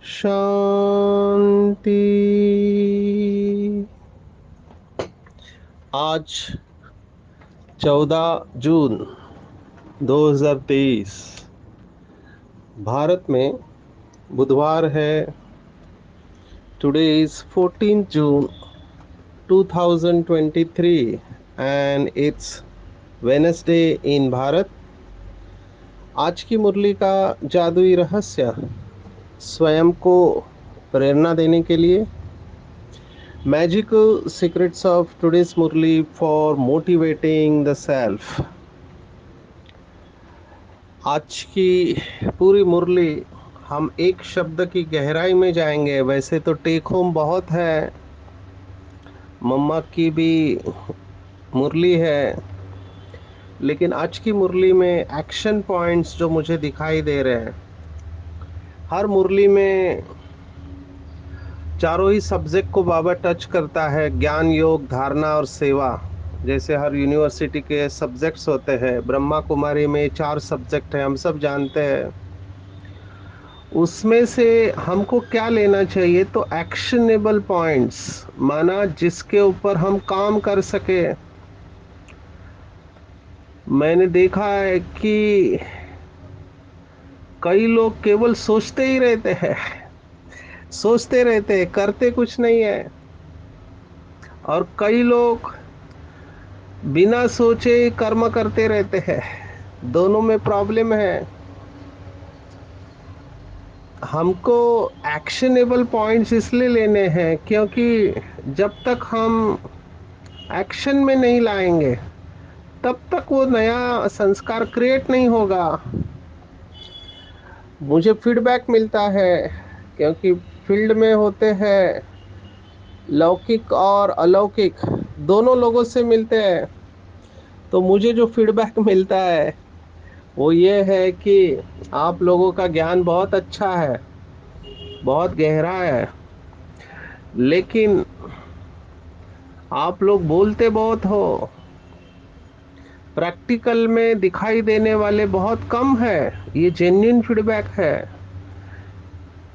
शांति। आज 14 जून 2023 भारत में बुधवार है। Today is 14 June 2023 and it's Wednesday in Bharat. आज की मुरली का जादुई रहस्य स्वयं को प्रेरणा देने के लिए, magical secrets of today's Murli for motivating the self. आज की पूरी मुरली हम एक शब्द की गहराई में जाएंगे। वैसे तो टेक होम बहुत है, मम्मा की भी मुरली है, लेकिन आज की मुरली में एक्शन पॉइंट्स जो मुझे दिखाई दे रहे हैं। हर मुरली में चारों ही सब्जेक्ट को बाबा टच करता है, ज्ञान, योग, धारणा और सेवा। जैसे हर यूनिवर्सिटी के सब्जेक्ट्स होते हैं, ब्रह्मा कुमारी में 4 सब्जेक्ट हैं, हम सब जानते हैं। उसमें से हमको क्या लेना चाहिए? तो एक्शनेबल पॉइंट्स, माना जिसके ऊपर हम काम कर सके। मैंने देखा है कि कई लोग केवल सोचते ही रहते हैं, सोचते रहते हैं, करते कुछ नहीं है। और कई लोग बिना सोचे कर्म करते रहते हैं। दोनों में प्रॉब्लम है। हमको एक्शनेबल पॉइंट्स इसलिए लेने हैं क्योंकि जब तक हम एक्शन में नहीं लाएंगे तब तक वो नया संस्कार क्रिएट नहीं होगा। मुझे फीडबैक मिलता है क्योंकि फील्ड में होते हैं, लौकिक और अलौकिक दोनों लोगों से मिलते हैं। तो मुझे जो फीडबैक मिलता है वो ये है कि आप लोगों का ज्ञान बहुत अच्छा है, बहुत गहरा है, लेकिन आप लोग बोलते बहुत हो, प्रैक्टिकल में दिखाई देने वाले बहुत कम है। ये जेन्युइन फीडबैक है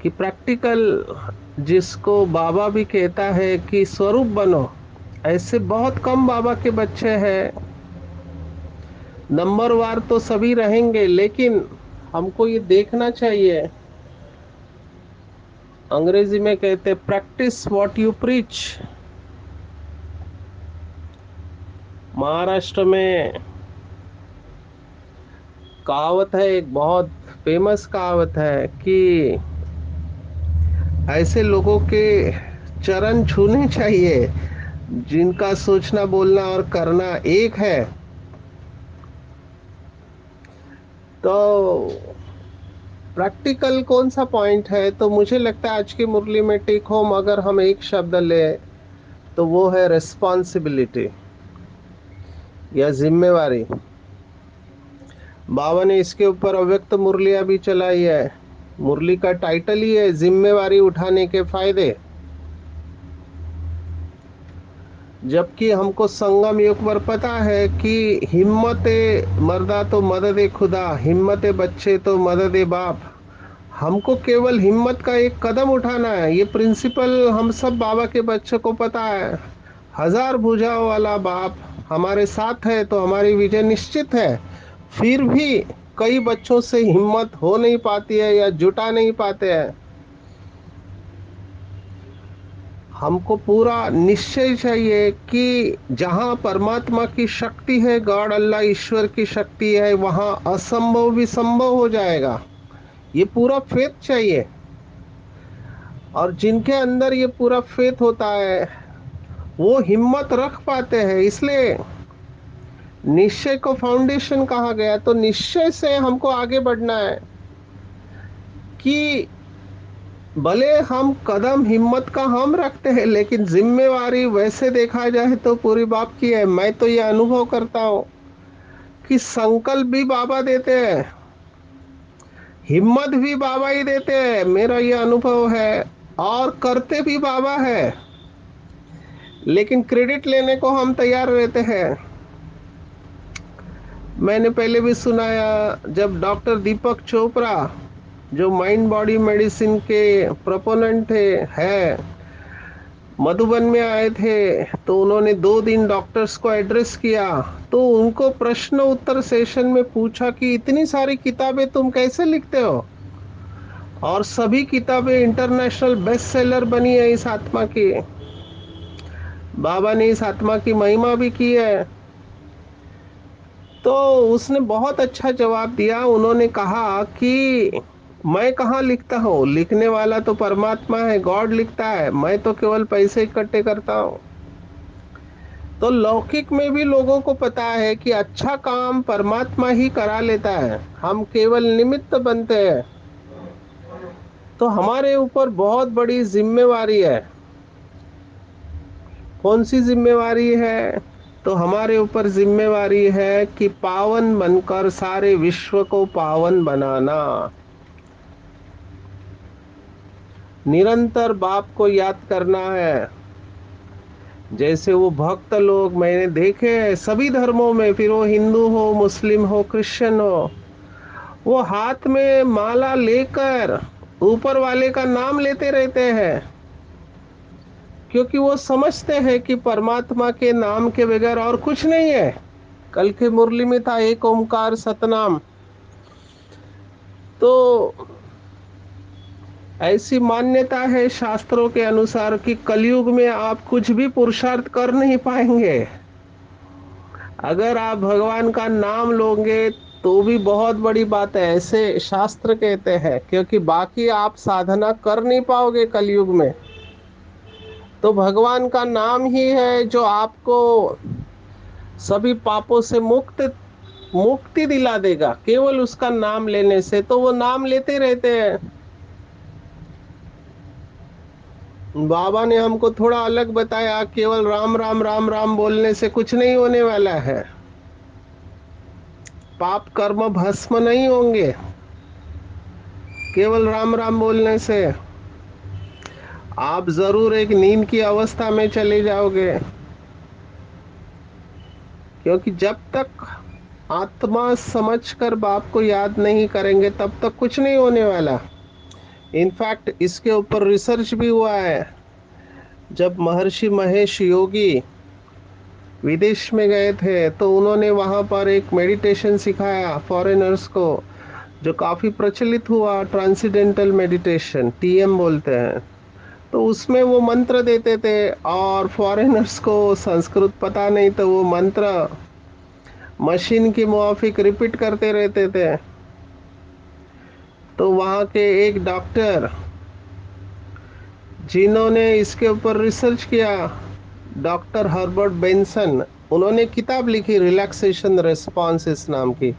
कि प्रैक्टिकल, जिसको बाबा भी कहता है कि स्वरूप बनो, ऐसे बहुत कम बाबा के बच्चे हैं। नंबरवार तो सभी रहेंगे, लेकिन हमको ये देखना चाहिए। अंग्रेजी में कहते practice what you preach. Maharashtra में कहावत है, एक बहुत फेमस कहावत है कि ऐसे लोगों के चरण छूने चाहिए जिनका सोचना, बोलना और करना एक है। तो प्रैक्टिकल कौन सा पॉइंट है? तो मुझे लगता है आज की मुरली में टेक होम अगर हम एक शब्द ले तो वो है रिस्पॉन्सिबिलिटी या जिम्मेवारी। बाबा ने इसके ऊपर अव्यक्त मुरलियां भी चलाई है। मुरली का टाइटल ही है जिम्मेवारी उठाने के फायदे। जबकि हमको संगम युग पर पता है कि हिम्मत मर्दा तो मदद खुदा, हिम्मत बच्चे तो मदद बाप। हमको केवल हिम्मत का एक कदम उठाना है। ये प्रिंसिपल हम सब बाबा के बच्चों को पता है। हजार भुजाओं वाला बाप हमारे साथ है तो हमारी विजय निश्चित है। फिर भी कई बच्चों से हिम्मत हो नहीं पाती है या जुटा नहीं पाते हैं। हमको पूरा निश्चय चाहिए कि जहां परमात्मा की शक्ति है, गॉड अल्लाह ईश्वर की शक्ति है, वहां असंभव भी संभव हो जाएगा। ये पूरा फेथ चाहिए। और जिनके अंदर ये पूरा फेथ होता है वो हिम्मत रख पाते हैं। इसलिए निश्चय को फाउंडेशन कहा गया। तो निश्चय से हमको आगे बढ़ना है कि भले हम कदम हिम्मत का हम रखते हैं, लेकिन जिम्मेवारी वैसे देखा जाए तो पूरी बाप की है। मैं तो ये अनुभव करता हूँ कि संकल्प भी बाबा देते हैं, हिम्मत भी बाबा ही देते हैं, मेरा ये अनुभव है। और करते भी बाबा है, लेकिन क्रेडिट लेने को हम तैयार रहते हैं। मैंने पहले भी सुनाया, जब डॉक्टर दीपक चोपड़ा, जो माइंड बॉडी मेडिसिन के प्रोपोनेंट है, मधुबन में आए थे, तो उन्होंने 2 दिन डॉक्टर्स को एड्रेस किया। तो उनको प्रश्न उत्तर सेशन में पूछा कि इतनी सारी किताबें तुम कैसे लिखते हो, और सभी किताबें इंटरनेशनल बेस्ट सेलर बनी है इस आत्मा की। बाबा ने इस आत्मा की महिमा भी की है। तो उसने बहुत अच्छा जवाब दिया। उन्होंने कहा कि मैं कहाँ लिखता हूँ, लिखने वाला तो परमात्मा है, गॉड लिखता है, मैं तो केवल पैसे इकट्ठे करता हूँ। तो लौकिक में भी लोगों को पता है कि अच्छा काम परमात्मा ही करा लेता है, हम केवल निमित्त बनते हैं। तो हमारे ऊपर बहुत बड़ी जिम्मेवारी है। कौन सी जिम्मेवारी है? तो हमारे ऊपर जिम्मेवारी है कि पावन बनकर सारे विश्व को पावन बनाना। निरंतर बाप को याद करना है। जैसे वो भक्त लोग मैंने देखे हैं सभी धर्मों में, फिर वो हिंदू हो, मुस्लिम हो, क्रिश्चियन हो, वो हाथ में माला लेकर ऊपर वाले का नाम लेते रहते हैं, क्योंकि वो समझते हैं कि परमात्मा के नाम के बगैर और कुछ नहीं है। कल के मुरली में था एक ओमकार सतनाम। तो ऐसी मान्यता है शास्त्रों के अनुसार कि कलयुग में आप कुछ भी पुरुषार्थ कर नहीं पाएंगे। अगर आप भगवान का नाम लोगे तो भी बहुत बड़ी बात है, ऐसे शास्त्र कहते हैं, क्योंकि बाकी आप साधना कर नहीं पाओगे कलयुग में। तो भगवान का नाम ही है जो आपको सभी पापों से मुक्ति दिला देगा, केवल उसका नाम लेने से। तो वो नाम लेते रहते हैं। बाबा ने हमको थोड़ा अलग बताया, केवल राम राम राम राम बोलने से कुछ नहीं होने वाला है, पाप कर्म भस्म नहीं होंगे केवल राम राम बोलने से। आप जरूर एक नींद की अवस्था में चले जाओगे, क्योंकि जब तक आत्मा समझकर बाप को याद नहीं करेंगे तब तक कुछ नहीं होने वाला। इनफैक्ट इसके ऊपर रिसर्च भी हुआ है। जब महर्षि महेश योगी विदेश में गए थे, तो उन्होंने वहां पर एक मेडिटेशन सिखाया फॉरेनर्स को, जो काफी प्रचलित हुआ, ट्रांसेंडेंटल मेडिटेशन, टीएम बोलते हैं। तो उसमें वो मंत्र देते थे, और फॉरेनर्स को संस्कृत पता नहीं, तो वो मंत्र मशीन की मुआफिक रिपीट करते रहते थे। तो वहाँ के एक डॉक्टर जिन्होंने इसके ऊपर रिसर्च किया, डॉक्टर हर्बर्ट बेंसन, उन्होंने किताब लिखी रिलैक्सेशन रेस्पॉन्सेस नाम की,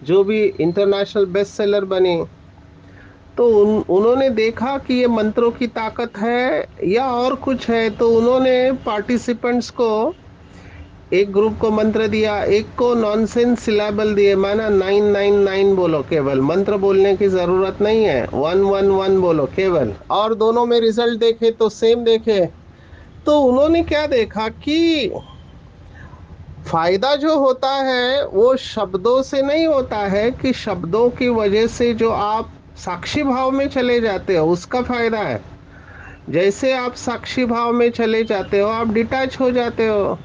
जो भी इंटरनेशनल बेस्ट सेलर बनी। तो उन्होंने देखा कि ये मंत्रों की ताकत है या और कुछ है। तो उन्होंने पार्टिसिपेंट्स को, एक ग्रुप को मंत्र दिया, एक को नॉनसेंस सिलेबल दिए, माना 999 बोलो, केवल मंत्र बोलने की जरूरत नहीं है, 111 बोलो केवल। और दोनों में रिजल्ट देखे तो सेम देखे। तो उन्होंने क्या देखा कि फायदा जो होता है वो शब्दों से नहीं होता है, कि शब्दों की वजह से जो आप साक्षी भाव में चले जाते हो उसका फायदा है। जैसे आप साक्षी भाव में चले जाते हो आप डिटैच हो जाते हो।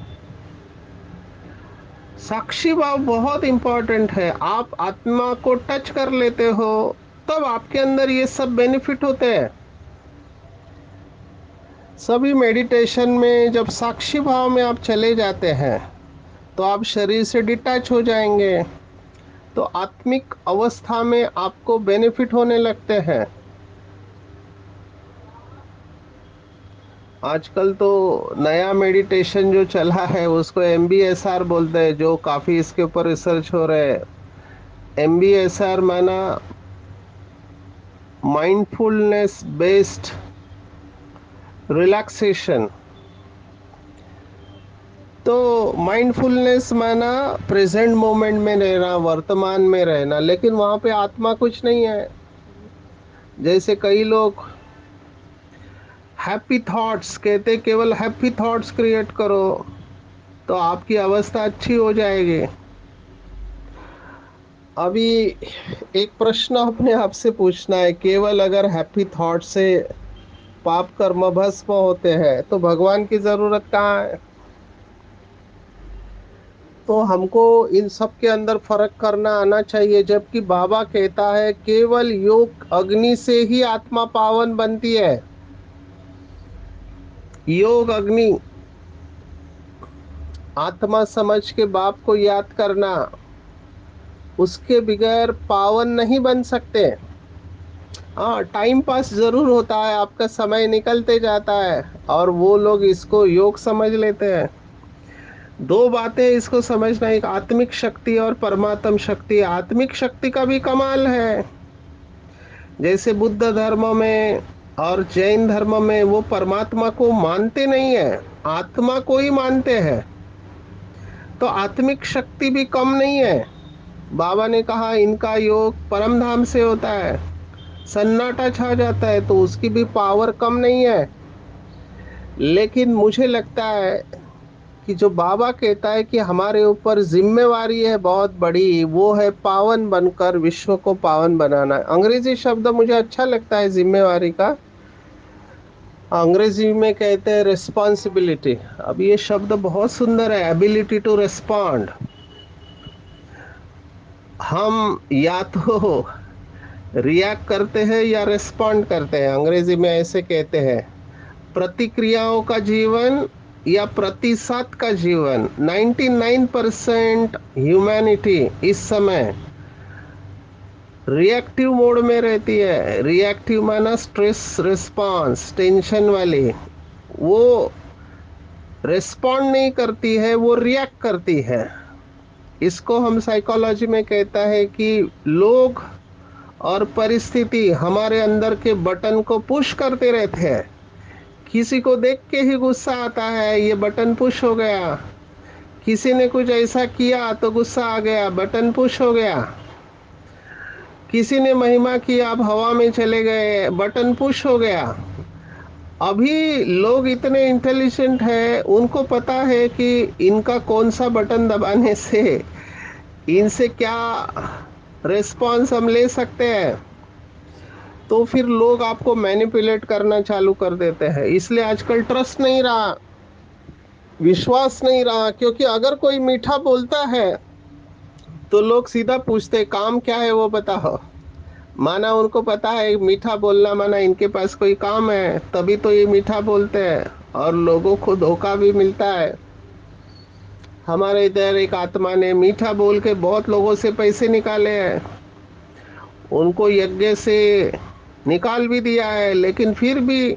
साक्षी भाव बहुत इंपॉर्टेंट है। आप आत्मा को टच कर लेते हो, तब आपके अंदर ये सब बेनिफिट होते हैं। सभी मेडिटेशन में जब साक्षी भाव में आप चले जाते हैं तो आप शरीर से डिटैच हो जाएंगे, तो आत्मिक अवस्था में आपको बेनिफिट होने लगते हैं। आजकल तो नया मेडिटेशन जो चला है उसको MBSR बोलते हैं, जो काफी इसके ऊपर रिसर्च हो रहे हैं। MBSR माना माइंडफुलनेस बेस्ड रिलैक्सेशन। तो माइंडफुलनेस माना प्रेजेंट मोमेंट में रहना, वर्तमान में रहना, लेकिन वहां पे आत्मा कुछ नहीं है। जैसे कई लोग हैप्पी थॉट्स कहते, केवल हैप्पी थॉट्स क्रिएट करो तो आपकी अवस्था अच्छी हो जाएगी। अभी एक प्रश्न अपने आप से पूछना है, केवल अगर हैप्पी थॉट से पाप कर्म भस्म होते हैं तो भगवान की जरूरत कहाँ है? तो हमको इन सब के अंदर फर्क करना आना चाहिए। जबकि बाबा कहता है केवल योग अग्नि से ही आत्मा पावन बनती है। योग अग्नि, आत्मा समझ के बाप को याद करना, उसके बगैर पावन नहीं बन सकते। हाँ, टाइम पास जरूर होता है, आपका समय निकलते जाता है और वो लोग इसको योग समझ लेते हैं। दो बातें इसको समझना, एक आत्मिक शक्ति और परमात्म शक्ति। आत्मिक शक्ति का भी कमाल है। जैसे बुद्ध धर्म में और जैन धर्म में वो परमात्मा को मानते नहीं है, आत्मा को ही मानते हैं। तो आत्मिक शक्ति भी कम नहीं है। बाबा ने कहा इनका योग परम धाम से होता है, सन्नाटा छा जाता है, तो उसकी भी पावर कम नहीं है। लेकिन मुझे लगता है कि जो बाबा कहता है कि हमारे ऊपर जिम्मेवारी है बहुत बड़ी, वो है पावन बनकर विश्व को पावन बनाना। अंग्रेजी शब्द मुझे अच्छा लगता है जिम्मेवारी का, अंग्रेजी में कहते हैं रिस्पॉन्सिबिलिटी। अब ये शब्द बहुत सुंदर है, एबिलिटी टू रिस्पॉन्ड। हम या तो रिएक्ट करते हैं या रिस्पॉन्ड करते हैं, अंग्रेजी में ऐसे कहते हैं। प्रतिक्रियाओं का जीवन या प्रतिशत का जीवन, 99% ह्यूमैनिटी इस समय रिएक्टिव मोड में रहती है। रिएक्टिव माना स्ट्रेस रिस्पांस, टेंशन वाली। वो रिस्पॉन्ड नहीं करती है, वो रिएक्ट करती है। इसको हम साइकोलॉजी में कहता है कि लोग और परिस्थिति हमारे अंदर के बटन को पुश करते रहते हैं। किसी को देख के ही गुस्सा आता है, ये बटन पुश हो गया। किसी ने कुछ ऐसा किया तो गुस्सा आ गया, बटन पुश हो गया। किसी ने महिमा की, आप हवा में चले गए, बटन पुश हो गया। अभी लोग इतने इंटेलिजेंट हैं, उनको पता है कि इनका कौन सा बटन दबाने से इनसे क्या रिस्पॉन्स हम ले सकते हैं। तो फिर लोग आपको मैनिपुलेट करना चालू कर देते हैं। इसलिए आजकल ट्रस्ट नहीं रहा, विश्वास नहीं रहा। क्योंकि अगर कोई मीठा बोलता है तो लोग सीधा पूछते काम क्या है वो बताओ। माना उनको पता है मीठा बोलना माना इनके पास कोई काम है, तभी तो ये मीठा बोलते हैं। और लोगों को धोखा भी मिलता है। हमारे इधर एक आत्मा ने मीठा बोल के बहुत लोगों से पैसे निकाले हैं, उनको यज्ञ से निकाल भी दिया है, लेकिन फिर भी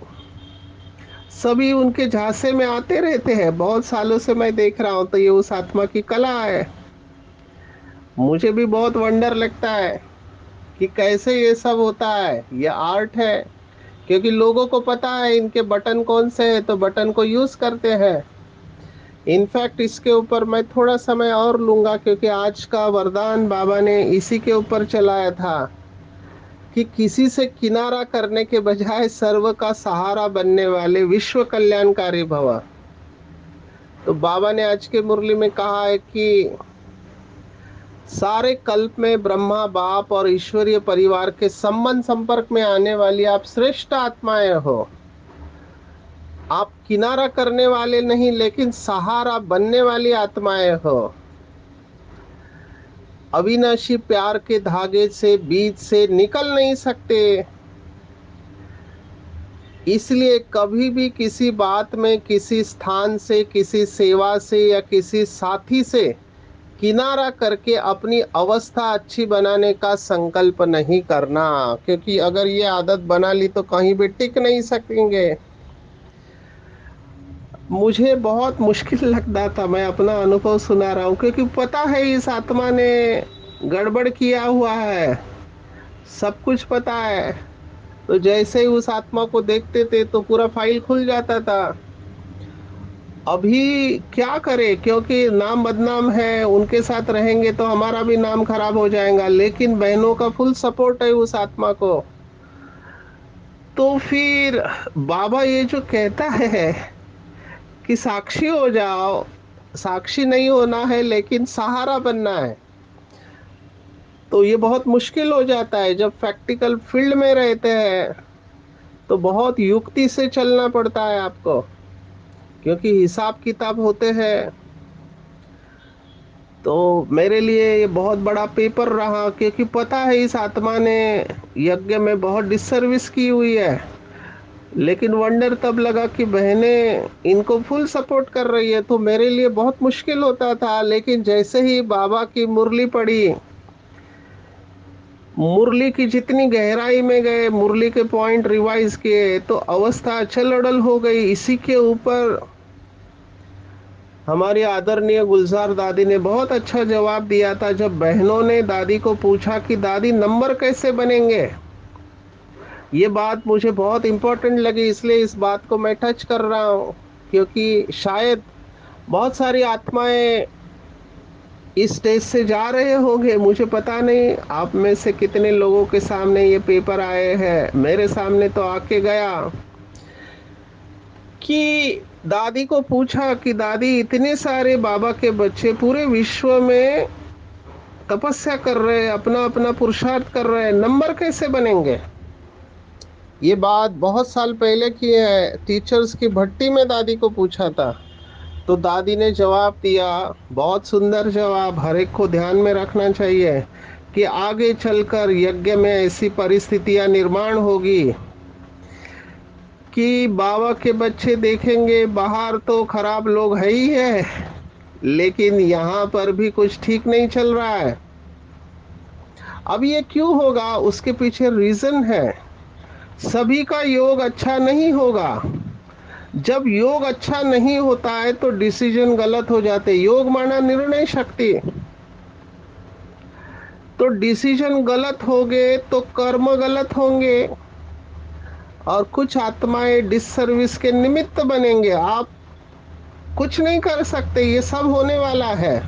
सभी उनके झांसे में आते रहते हैं। बहुत सालों से मैं देख रहा हूं, तो ये उस आत्मा की कला है। मुझे भी बहुत वंडर लगता है कि कैसे ये सब होता है, ये आर्ट है। क्योंकि लोगों को पता है इनके बटन कौन से हैं, तो बटन को यूज करते हैं। इनफैक्ट इसके ऊपर मैं थोड़ा समय और लूंगा, क्योंकि आज का वरदान बाबा ने इसी के ऊपर चलाया था कि किसी से किनारा करने के बजाय सर्व का सहारा बनने वाले विश्व कल्याणकारी भव। तो बाबा ने आज के मुरली में कहा है कि सारे कल्प में ब्रह्मा बाप और ईश्वरीय परिवार के संबंध संपर्क में आने वाली आप श्रेष्ठ आत्माएं हो। आप किनारा करने वाले नहीं, लेकिन सहारा बनने वाली आत्माएं हो। अविनाशी प्यार के धागे से बीच से निकल नहीं सकते। इसलिए कभी भी किसी बात में, किसी स्थान से, किसी सेवा से या किसी साथी से किनारा करके अपनी अवस्था अच्छी बनाने का संकल्प नहीं करना। क्योंकि अगर ये आदत बना ली तो कहीं भी टिक नहीं सकेंगे। मुझे बहुत मुश्किल लगता था, मैं अपना अनुभव सुना रहा हूँ, क्योंकि पता है इस आत्मा ने गड़बड़ किया हुआ है, सब कुछ पता है। तो जैसे ही उस आत्मा को देखते थे तो पूरा फाइल खुल जाता था। अभी क्या करें, क्योंकि नाम बदनाम है, उनके साथ रहेंगे तो हमारा भी नाम खराब हो जाएगा, लेकिन बहनों का फुल सपोर्ट है उस आत्मा को। तो फिर बाबा ये जो कहता है कि साक्षी हो जाओ, साक्षी नहीं होना है लेकिन सहारा बनना है, तो ये बहुत मुश्किल हो जाता है। जब प्रैक्टिकल फील्ड में रहते हैं तो बहुत युक्ति से चलना पड़ता है आपको, क्योंकि हिसाब किताब होते हैं। तो मेरे लिए ये बहुत बड़ा पेपर रहा, क्योंकि पता है इस आत्मा ने यज्ञ में बहुत डिसर्विस की हुई है, लेकिन वंडर तब लगा कि बहनें इनको फुल सपोर्ट कर रही है, तो मेरे लिए बहुत मुश्किल होता था। लेकिन जैसे ही बाबा की मुरली पड़ी, मुरली की जितनी गहराई में गए, मुरली के पॉइंट रिवाइज किए, तो अवस्था अचल अडल हो गई। इसी के ऊपर हमारी आदरणीय गुलजार दादी ने बहुत अच्छा जवाब दिया था, जब बहनों ने दादी को पूछा कि दादी नंबर कैसे बनेंगे। ये बात मुझे बहुत इंपॉर्टेंट लगी, इसलिए इस बात को मैं टच कर रहा हूँ, क्योंकि शायद बहुत सारी आत्माएं इस स्टेज से जा रहे होंगे। मुझे पता नहीं आप में से कितने लोगों के सामने ये पेपर आए हैं, मेरे सामने तो आके गया कि दादी को पूछा कि दादी इतने सारे बाबा के बच्चे पूरे विश्व में तपस्या कर रहे हैं, अपना अपना पुरुषार्थ कर रहे हैं, नंबर कैसे बनेंगे। ये बात बहुत साल पहले की है, टीचर्स की भट्टी में दादी को पूछा था। तो दादी ने जवाब दिया, बहुत सुंदर जवाब, हर एक को ध्यान में रखना चाहिए कि आगे चलकर यज्ञ में ऐसी परिस्थितियां निर्माण होगी कि बाबा के बच्चे देखेंगे बाहर तो खराब लोग है ही है, लेकिन यहाँ पर भी कुछ ठीक नहीं चल रहा है। अब ये क्यों होगा, उसके पीछे रीजन है। सभी का योग अच्छा नहीं होगा। जब योग अच्छा नहीं होता है तो डिसीजन गलत हो जाते। योग माना निर्णय शक्ति, तो डिसीजन गलत हो गए तो कर्म गलत होंगे, और कुछ आत्माएं डिससर्विस के निमित्त बनेंगे। आप कुछ नहीं कर सकते, ये सब होने वाला है।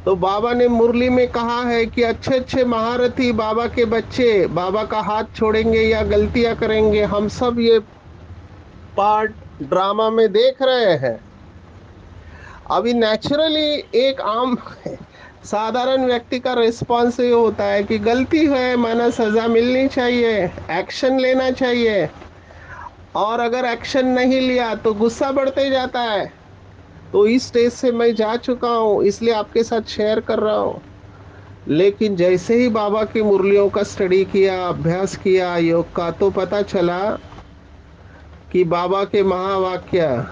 तो बाबा ने मुरली में कहा है कि अच्छे अच्छे महारथी बाबा के बच्चे बाबा का हाथ छोड़ेंगे या गलतियां करेंगे, हम सब ये पार्ट ड्रामा में देख रहे हैं। अभी नेचुरली एक आम साधारण व्यक्ति का रिस्पॉन्स ये होता है कि गलती है, माना सजा मिलनी चाहिए, एक्शन लेना चाहिए, और अगर एक्शन नहीं लिया तो गुस्सा बढ़ते जाता है। तो इस स्टेज से मैं जा चुका हूँ, इसलिए आपके साथ शेयर कर रहा हूँ। लेकिन जैसे ही बाबा की मुरलियों का स्टडी किया, अभ्यास किया योग का, तो पता चला कि बाबा के महावाक्य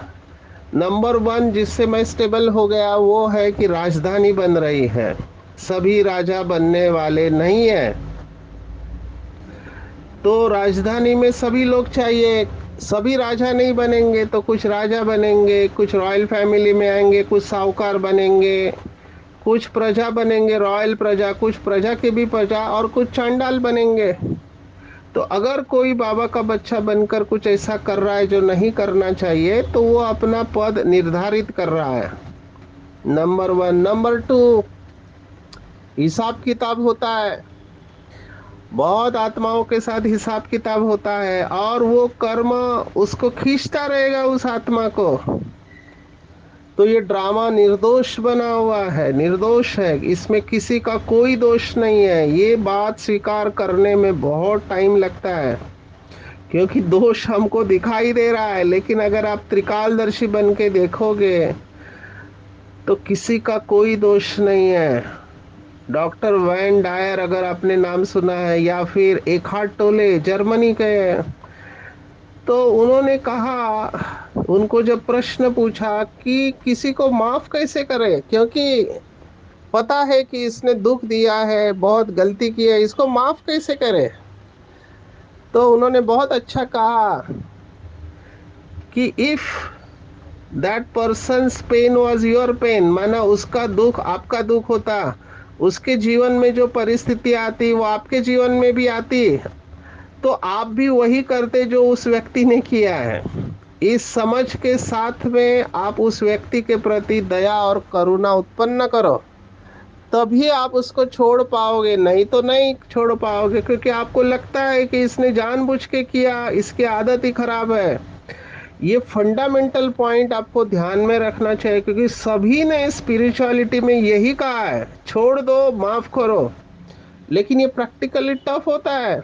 नंबर वन जिससे मैं स्टेबल हो गया वो है कि राजधानी बन रही है, सभी राजा बनने वाले नहीं है। तो राजधानी में सभी लोग चाहिए, सभी राजा नहीं बनेंगे तो कुछ राजा बनेंगे, कुछ रॉयल फैमिली में आएंगे, कुछ साहूकार बनेंगे, कुछ प्रजा बनेंगे, रॉयल प्रजा, कुछ प्रजा के भी प्रजा, और कुछ चांडाल बनेंगे। तो अगर कोई बाबा का बच्चा बनकर कुछ ऐसा कर रहा है जो नहीं करना चाहिए, तो वो अपना पद निर्धारित कर रहा है, नंबर वन। नंबर टू, हिसाब किताब होता है, बहुत आत्माओं के साथ हिसाब किताब होता है, और वो कर्म उसको खींचता रहेगा उस आत्मा को। तो ये ड्रामा निर्दोष बना हुआ है, निर्दोष है, इसमें किसी का कोई दोष नहीं है। ये बात स्वीकार करने में बहुत टाइम लगता है, क्योंकि दोष हमको दिखाई दे रहा है, लेकिन अगर आप त्रिकालदर्शी बन के देखोगे तो किसी का कोई दोष नहीं है। डॉक्टर वैन डायर, अगर आपने नाम सुना है, या फिर एकहार्ट टोले जर्मनी के, तो उन्होंने कहा, उनको जब प्रश्न पूछा कि किसी को माफ कैसे करे, क्योंकि पता है कि इसने दुख दिया है, बहुत गलती की है, इसको माफ कैसे करे। तो उन्होंने बहुत अच्छा कहा कि if that person's pain was your pain, माना उसका दुख आपका दुख होता, उसके जीवन में जो परिस्थिति आती वो आपके जीवन में भी आती, तो आप भी वही करते जो उस व्यक्ति ने किया है। इस समझ के साथ में आप उस व्यक्ति के प्रति दया और करुणा उत्पन्न करो, तभी आप उसको छोड़ पाओगे, नहीं तो नहीं छोड़ पाओगे, क्योंकि आपको लगता है कि इसने जानबूझ के किया, इसकी आदत ही खराब है। ये फंडामेंटल पॉइंट आपको ध्यान में रखना चाहिए, क्योंकि सभी ने स्पिरिचुअलिटी में यही कहा है, छोड़ दो, माफ करो। लेकिन ये प्रैक्टिकली टफ होता है।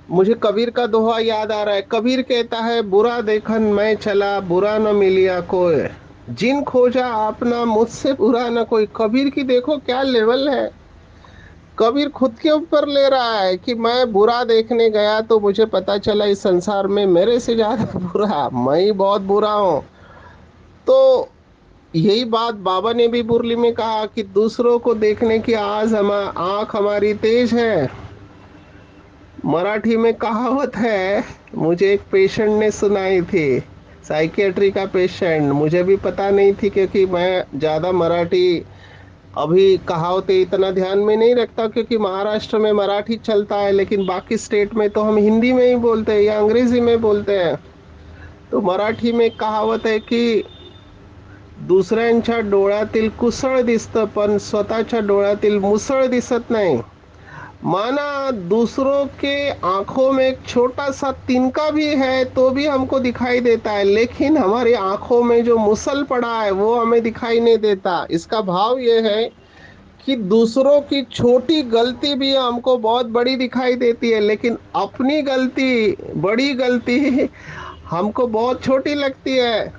मुझे कबीर का दोहा याद आ रहा है। कबीर कहता है, बुरा देखन मैं चला, बुरा न मिलिया कोई, जिन खोजा आपना, मुझसे बुरा न कोई। कबीर की देखो क्या लेवल है। कबीर खुद के ऊपर ले रहा है कि मैं बुरा देखने गया तो मुझे पता चला इस संसार में मेरे से ज्यादा बुरा, मैं ही बहुत बुरा हूं। तो यही बात बाबा ने भी मुरली में कहा कि दूसरों को देखने की आंख हमारी तेज है। मराठी में कहावत है, मुझे एक पेशेंट ने सुनाई थी, साइकियाट्री का पेशेंट। मुझे भी पता नहीं थी, क्योंकि मैं ज़्यादा मराठी अभी कहावतें इतना ध्यान में नहीं रखता, क्योंकि महाराष्ट्र में मराठी चलता है, लेकिन बाकी स्टेट में तो हम हिंदी में ही बोलते हैं या अंग्रेजी में बोलते हैं। तो मराठी में कहावत है कि दुसऱ्यांच्या डोळ्यातील कुसळ दिसतं पण स्वतःच्या डोळ्यातील मुसळ दिसत नाही। माना दूसरों के आंखों में एक छोटा सा तिनका भी है तो भी हमको दिखाई देता है, लेकिन हमारी आंखों में जो मुसल पड़ा है वो हमें दिखाई नहीं देता। इसका भाव ये है कि दूसरों की छोटी गलती भी हमको बहुत बड़ी दिखाई देती है, लेकिन अपनी गलती, बड़ी गलती हमको बहुत छोटी लगती है।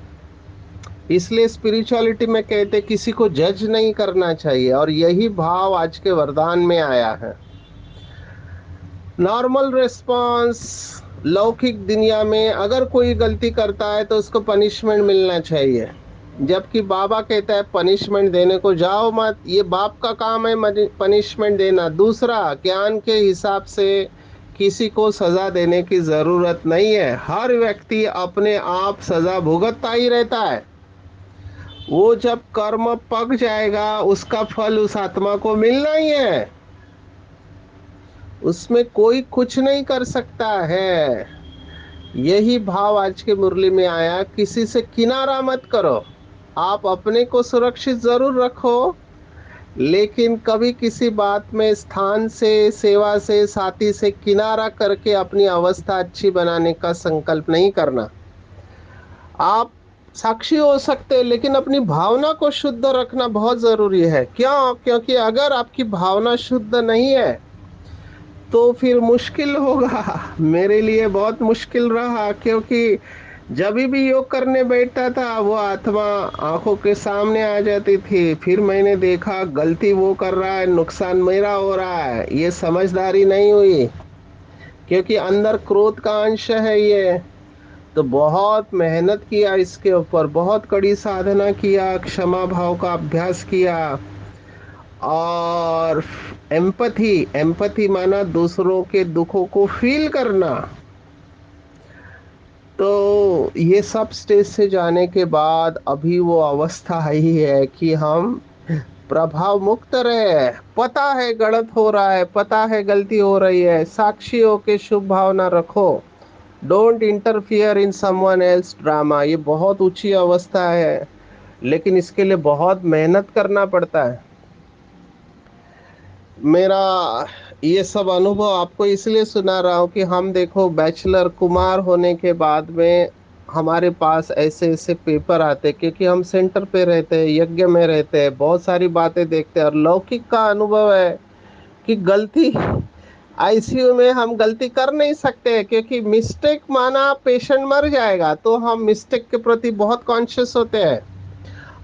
इसलिए स्पिरिचुअलिटी में कहते किसी को जज नहीं करना चाहिए, और यही भाव आज के वरदान में आया है। नॉर्मल रिस्पांस, लौकिक दुनिया में अगर कोई गलती करता है तो उसको पनिशमेंट मिलना चाहिए, जबकि बाबा कहता है पनिशमेंट देने को जाओ मत, ये बाप का काम है पनिशमेंट देना। दूसरा, ज्ञान के हिसाब से किसी को सजा देने की जरूरत नहीं है। हर व्यक्ति अपने आप सजा भुगतता ही रहता है। वो जब कर्म पक जाएगा उसका फल उस आत्मा को मिलना ही है, उसमें कोई कुछ नहीं कर सकता है। यही भाव आज के मुरली में आया, किसी से किनारा मत करो। आप अपने को सुरक्षित जरूर रखो, लेकिन कभी किसी बात में स्थान से, सेवा से, साथी से किनारा करके अपनी अवस्था अच्छी बनाने का संकल्प नहीं करना। आप साक्षी हो सकते हैं, लेकिन अपनी भावना को शुद्ध रखना बहुत जरूरी है। क्यों? क्योंकि अगर आपकी भावना शुद्ध नहीं है तो फिर मुश्किल होगा। मेरे लिए बहुत मुश्किल रहा, क्योंकि जब भी योग करने बैठता था वो आत्मा आंखों के सामने आ जाती थी। फिर मैंने देखा गलती वो कर रहा है, नुकसान मेरा हो रहा है। ये समझदारी नहीं हुई, क्योंकि अंदर क्रोध का अंश है ये। तो बहुत मेहनत किया इसके ऊपर, बहुत कड़ी साधना किया, क्षमा भाव का अभ्यास किया, और एम्पथी, एम्पथी माना दूसरों के दुखों को फील करना। तो ये सब स्टेज से जाने के बाद अभी वो अवस्था आई है कि हम प्रभाव मुक्त रहे। पता है गलत हो रहा है, पता है गलती हो रही है, साक्षी होके शुभ भावना रखो। Don't interfere in someone else drama. ये बहुत ऊंची अवस्था है, लेकिन इसके लिए बहुत मेहनत करना पड़ता है। मेरा ये सब अनुभव आपको इसलिए सुना रहा हूँ कि हम देखो, बैचलर कुमार होने के बाद में हमारे पास ऐसे ऐसे पेपर आते, क्योंकि हम सेंटर पे रहते हैं, यज्ञ में रहते हैं, बहुत सारी बातें देखते हैं। और लौकिक का अनुभव है कि गलती, आईसीयू में हम गलती कर नहीं सकते, क्योंकि मिस्टेक माना पेशेंट मर जाएगा। तो हम मिस्टेक के प्रति बहुत कॉन्शियस होते हैं,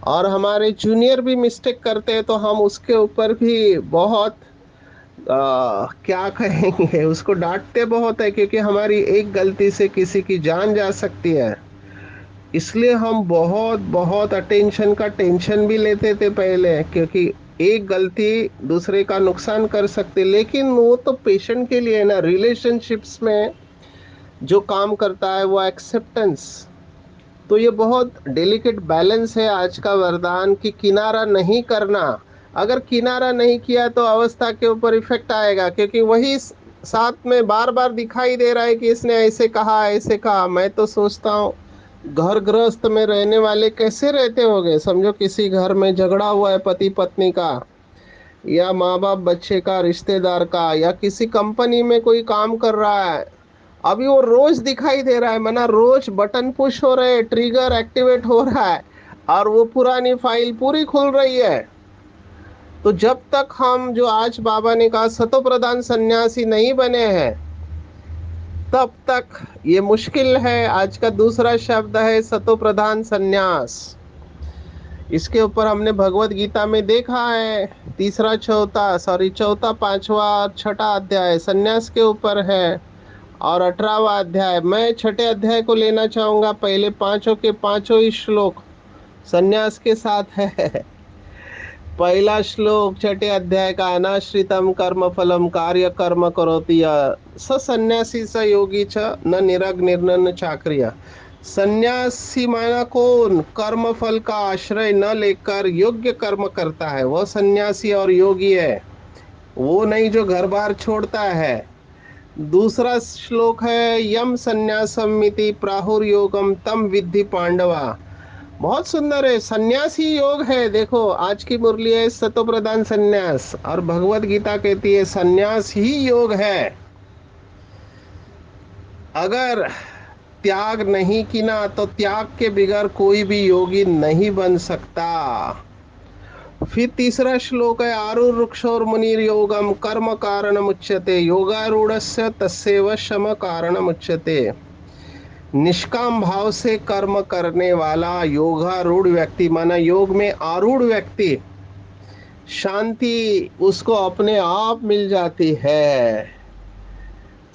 और हमारे जूनियर भी मिस्टेक करते हैं तो हम उसके ऊपर भी बहुत क्या कहेंगे, उसको डांटते बहुत है, क्योंकि हमारी एक गलती से किसी की जान जा सकती है। इसलिए हम बहुत बहुत अटेंशन का टेंशन भी लेते थे पहले, क्योंकि एक गलती दूसरे का नुकसान कर सकती। लेकिन वो तो पेशेंट के लिए है ना। रिलेशनशिप्स में जो काम करता है वो एक्सेप्टेंस। तो ये बहुत डेलिकेट बैलेंस है आज का वरदान, कि किनारा नहीं करना। अगर किनारा नहीं किया तो अवस्था के ऊपर इफेक्ट आएगा, क्योंकि वही साथ में बार बार दिखाई दे रहा है कि इसने ऐसे कहा ऐसे कहा। मैं तो सोचता हूँ घर गृहस्थ में रहने वाले कैसे रहते होंगे। समझो किसी घर में झगड़ा हुआ है पति पत्नी का, या माँ बाप बच्चे का, रिश्तेदार का, या किसी कंपनी में कोई काम कर रहा है। अभी वो रोज दिखाई दे रहा है, माना रोज बटन पुश हो रहे, ट्रिगर एक्टिवेट हो रहा है, और वो पुरानी फाइल पूरी खुल रही है। तो जब तक हम, जो आज बाबा ने कहा, सतो प्रधान सन्यासी नहीं बने हैं, तब तक ये मुश्किल है। आज का दूसरा शब्द है सतो प्रधान सन्यास। इसके ऊपर हमने भगवत गीता में देखा है, तीसरा चौथा सॉरी चौथा पांचवा और छठा अध्याय सन्यास के ऊपर है, और 18वां अध्याय। मैं छठे अध्याय को लेना चाहूंगा। पहले पांचों के पांचों ही श्लोक सन्यास के साथ है। पहला श्लोक छठे अध्याय का, अनाश्रितम कर्म फलम कार्य कर्म करोति यः स सन्यासी स योगी च न निरग निर्नन चाक्रिय। सन्यासी माना कौन? कर्म फल का आश्रय न लेकर योग्य कर्म करता है, वह सन्यासी और योगी है। वो नहीं जो घर बार छोड़ता है। दूसरा श्लोक है, यम संन्यासमिति प्राहुर योगम तम विद्धि पांडवा। बहुत सुंदर है, सन्यास ही योग है। देखो आज की मुरली है सतो प्रधान सन्यास, और भगवत गीता कहती है सन्यास ही योग है। अगर त्याग नहीं किया तो त्याग के बिगैर कोई भी योगी नहीं बन सकता। फिर तीसरा श्लोक है, आरुर वृक्षोर मुनिर योगम कर्म कारण मुच्यते योगारूढ़स्य तस्यैव शम कारण मुच्यते। निष्काम भाव से कर्म करने वाला योगारूढ़ व्यक्ति, माना योग में आरूढ़ व्यक्ति, शांति उसको अपने आप मिल जाती है।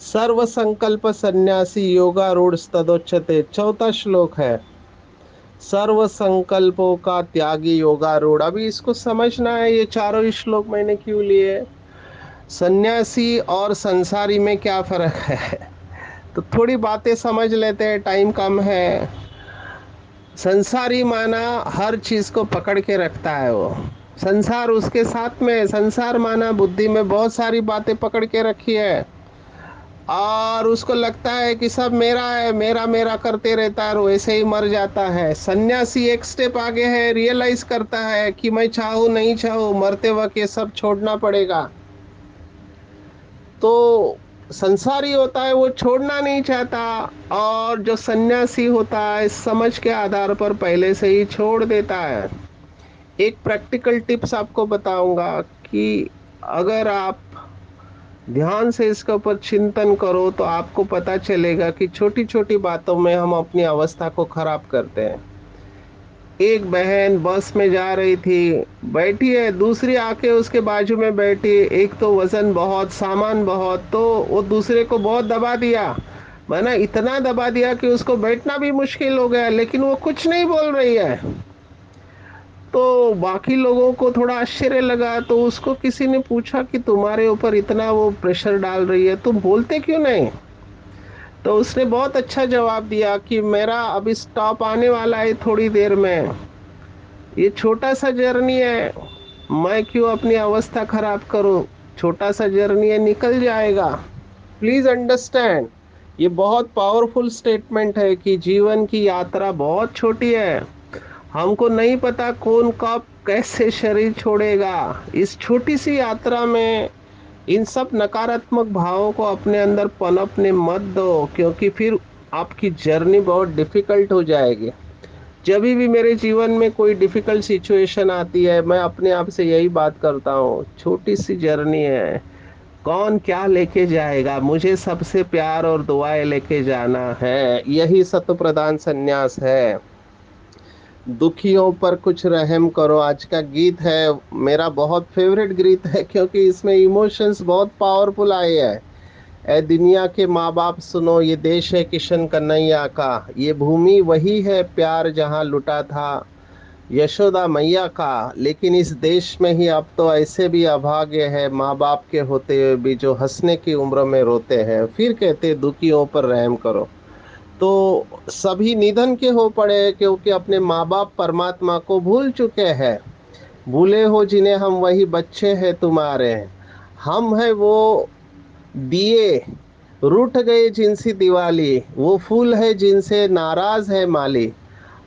सर्व संकल्प सन्यासी योगारूढ़ तदोच्यते, चौथा श्लोक है, सर्व संकल्पों का त्यागी योगारूढ़। अभी इसको समझना है, ये चारों ही श्लोक मैंने क्यों लिए। सन्यासी और संसारी में क्या फर्क है, तो थोड़ी बातें समझ लेते हैं, टाइम कम है। संसारी माना हर चीज को पकड़ के रखता है, वो संसार उसके साथ में। संसार माना बुद्धि में बहुत सारी बातें पकड़ के रखी है, और उसको लगता है कि सब मेरा है, मेरा मेरा करते रहता है, और वैसे ही मर जाता है। सन्यासी एक स्टेप आगे है, रियलाइज करता है कि मैं चाहूं नहीं चाहूं मरते वक्त ये सब छोड़ना पड़ेगा। तो संसारी होता है वो छोड़ना नहीं चाहता, और जो सन्यासी होता है समझ के आधार पर पहले से ही छोड़ देता है। एक प्रैक्टिकल टिप्स आपको बताऊंगा कि अगर आप ध्यान से इसके ऊपर चिंतन करो तो आपको पता चलेगा कि छोटी छोटी बातों में हम अपनी अवस्था को खराब करते हैं। एक बहन बस में जा रही थी, बैठी है, दूसरी आके उसके बाजू में बैठी। एक तो वजन बहुत, सामान बहुत, तो वो दूसरे को बहुत दबा दिया, माना इतना दबा दिया कि उसको बैठना भी मुश्किल हो गया, लेकिन वो कुछ नहीं बोल रही है। तो बाकी लोगों को थोड़ा आश्चर्य लगा, तो उसको किसी ने पूछा कि तुम्हारे ऊपर इतना वो प्रेशर डाल रही है, तुम बोलते क्यों नहीं? तो उसने बहुत अच्छा जवाब दिया कि मेरा अभी स्टॉप आने वाला है थोड़ी देर में, ये छोटा सा जर्नी है, मैं क्यों अपनी अवस्था खराब करूं? छोटा सा जर्नी है, निकल जाएगा। प्लीज अंडरस्टैंड, ये बहुत पावरफुल स्टेटमेंट है कि जीवन की यात्रा बहुत छोटी है। हमको नहीं पता कौन कब कैसे शरीर छोड़ेगा। इस छोटी सी यात्रा में इन सब नकारात्मक भावों को अपने अंदर पनपने मत दो, क्योंकि फिर आपकी जर्नी बहुत डिफिकल्ट हो जाएगी। जब भी मेरे जीवन में कोई डिफिकल्ट सिचुएशन आती है, मैं अपने आप से यही बात करता हूँ, छोटी सी जर्नी है, कौन क्या लेके जाएगा, मुझे सबसे प्यार और दुआएं लेके जाना है। यही सत्य प्रदान संन्यास है। दुखियों पर कुछ रहम करो, आज का गीत है, मेरा बहुत फेवरेट गीत है, क्योंकि इसमें इमोशंस बहुत पावरफुल आए हैं। ए दुनिया के माँ बाप सुनो, ये देश है किशन कन्हैया का, ये भूमि वही है प्यार जहाँ लुटा था यशोदा मैया का। लेकिन इस देश में ही अब तो ऐसे भी अभागे है माँ बाप के होते हुए भी, जो हंसने की उम्र में रोते हैं, फिर कहते दुखियों पर रहम करो। तो सभी निधन के हो पड़े, क्योंकि अपने माँ बाप परमात्मा को भूल चुके हैं। भूले हो जिन्हें हम, वही बच्चे हैं तुम्हारे। हम है वो दिए रूठ गए जिनसी दिवाली, वो फूल है जिनसे नाराज है माली।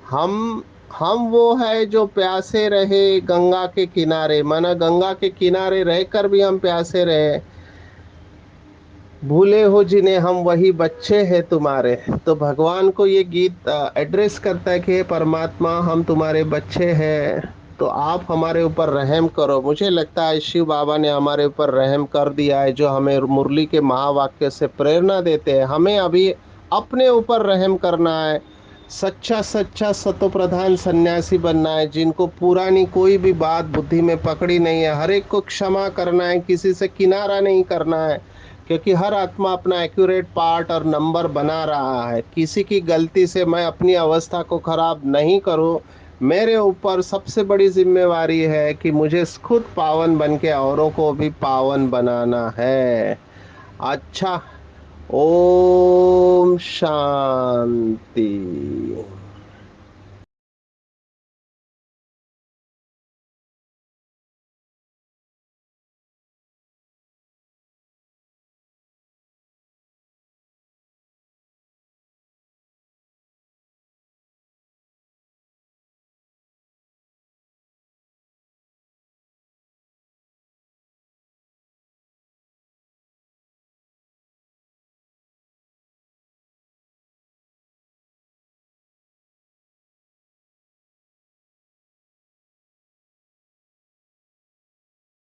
हम हम वो है जो प्यासे रहे गंगा के किनारे, माना गंगा के किनारे रहकर भी हम प्यासे रहे। भूले हो जिन्हें हम वही बच्चे हैं तुम्हारे। तो भगवान को ये गीत एड्रेस करता है कि हे परमात्मा, हम तुम्हारे बच्चे हैं, तो आप हमारे ऊपर रहम करो। मुझे लगता है शिव बाबा ने हमारे ऊपर रहम कर दिया है, जो हमें मुरली के महावाक्य से प्रेरणा देते हैं। हमें अभी अपने ऊपर रहम करना है। सच्चा सच्चा सतो प्रधान सन्यासी बनना है, जिनको पुरानी कोई भी बात बुद्धि में पकड़ी नहीं है। हर एक को क्षमा करना है, किसी से किनारा नहीं करना है, क्योंकि हर आत्मा अपना एक्यूरेट पार्ट और नंबर बना रहा है। किसी की गलती से मैं अपनी अवस्था को खराब नहीं करूं। मेरे ऊपर सबसे बड़ी जिम्मेवारी है कि मुझे खुद पावन बन के औरों को भी पावन बनाना है। अच्छा, ओम शांति।